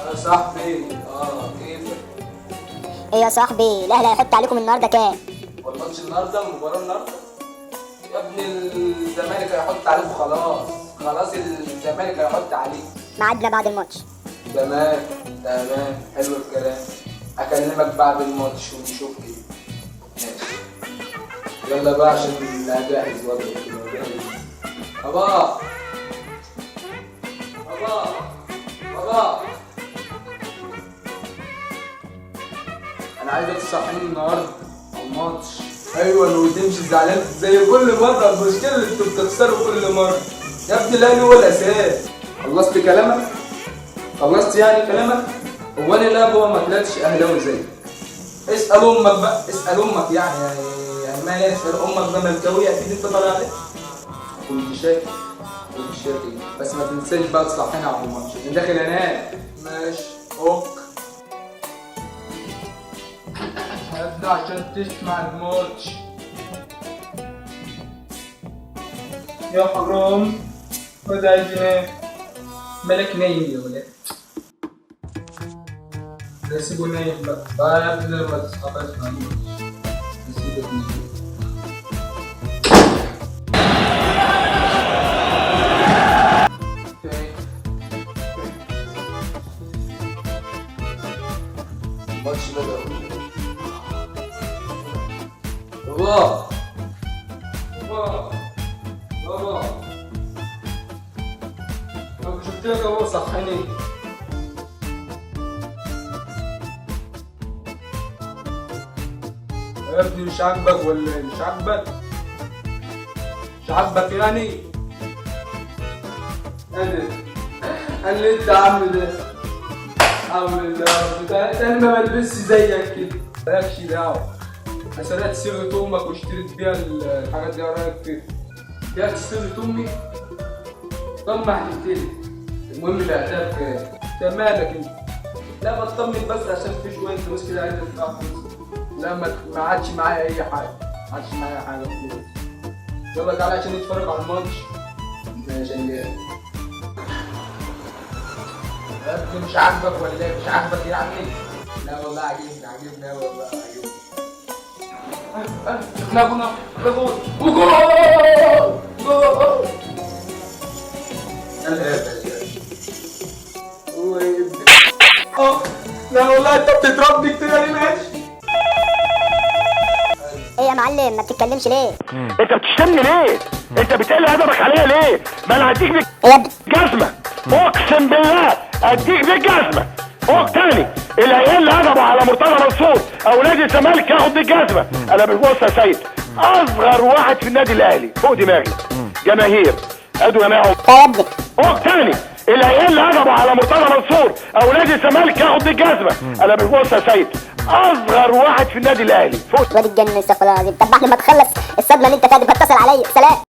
يا صاحبي كيفك؟ ايه يا صاحبي، الاهلي هيحط عليكم النهارده كام؟ هو الماتش النهارده، المباراة النهارده؟ يا ابني الزمالك هيحط عليكم خلاص. خلاص الزمالك هيحط عليك. ميعادنا بعد الماتش. تمام تمام، حلو الكلام. هكلمك بعد الماتش ونشوف كده. ماشي. يلا بقى عشان اجهز برضه كده جاهز. بابا بابا بابا، انا عايزك تصحيني النهارده على الماتش. ايوه، وتمشي زعلان زي كل مره. المشكله اللي انتوا بتخسروا كل مره. يا ابني الاهلي هو الاساس. خلصت كلامك؟ خلصت يعني كلامك؟ هو انا لا بابا ما طلعتش اهلاوي زيك. اسال امك بقى، اسال امك يعني ما يسال امك ده ملكاويه اكيد انت طالع عليه. كنت شاكي كنت شاكي، بس ما تنساش بقى تصحيني على الماتش. انا داخل انام. ماشي اوك. ابدا عشان تسمع الماتش. يا حرام، خد عايز ينام. مالك نايم يا ولاد؟ ده سيبه نايم بقى. بقى يا ابني لما تصحى بقى اسمع الماتش. سيبك نايم. الماتش بدأ. بابا بابا بابا، لو شفت لك اهو صحيني. يا ابني مش عاجبك ولا ايه؟ مش عاجبك؟ مش عاجبك يعني؟ ايه اللي انت عامله ده؟ عامل ده انا ما بلبسش زيك كده. مالكش دعوه. انا سرقت سيرة امك واشتريت بيها الحاجات دي. رايك فيها؟ جات سيرة امي؟ طب ما حكيتلي. المهم الاهداف كام مالك انت؟ لا بطمن بس عشان في شويه فلوس كده عايز ادفع فلوس. لا ما عادش معايا اي حاجه. ما عادش معايا حاجه فلوس. يلا تعالى عشان نتفرج على الماتش. ماشي عشان جاي. يا ابني مش عاجبك ولا ايه؟ مش عاجبك يعني؟ لا والله عاجبني والله عاجبني. لا جول جول جول. لا والله انت بتضربني كتير يا ماشي. ايه يا معلم، ما بتتكلمش ليه؟ انت بتشتمني ليه؟ انت بتقل ادبك عليا ليه؟ ما انا هديك بالجزمه. اقسم بالله اديك بالجزمه. فوق تاني العيال اللي هجموا على مرتضى منصور او نادي الزمالك ياخد بالجزمه. انا بالبص يا سيد، اصغر واحد في النادي الاهلي فوق دماغي. جماهير ادوا جماعهم. يا ابني فوق تاني العيال اللي هجموا على مرتضى منصور او نادي الزمالك ياخد بالجزمه. انا بالبص يا سيد، اصغر واحد في النادي الاهلي فوق. واد الجن، استغفر الله العظيم. طب بعد ما تخلص الصدمه اللي انت فيها دي هتصل عليا. سلام.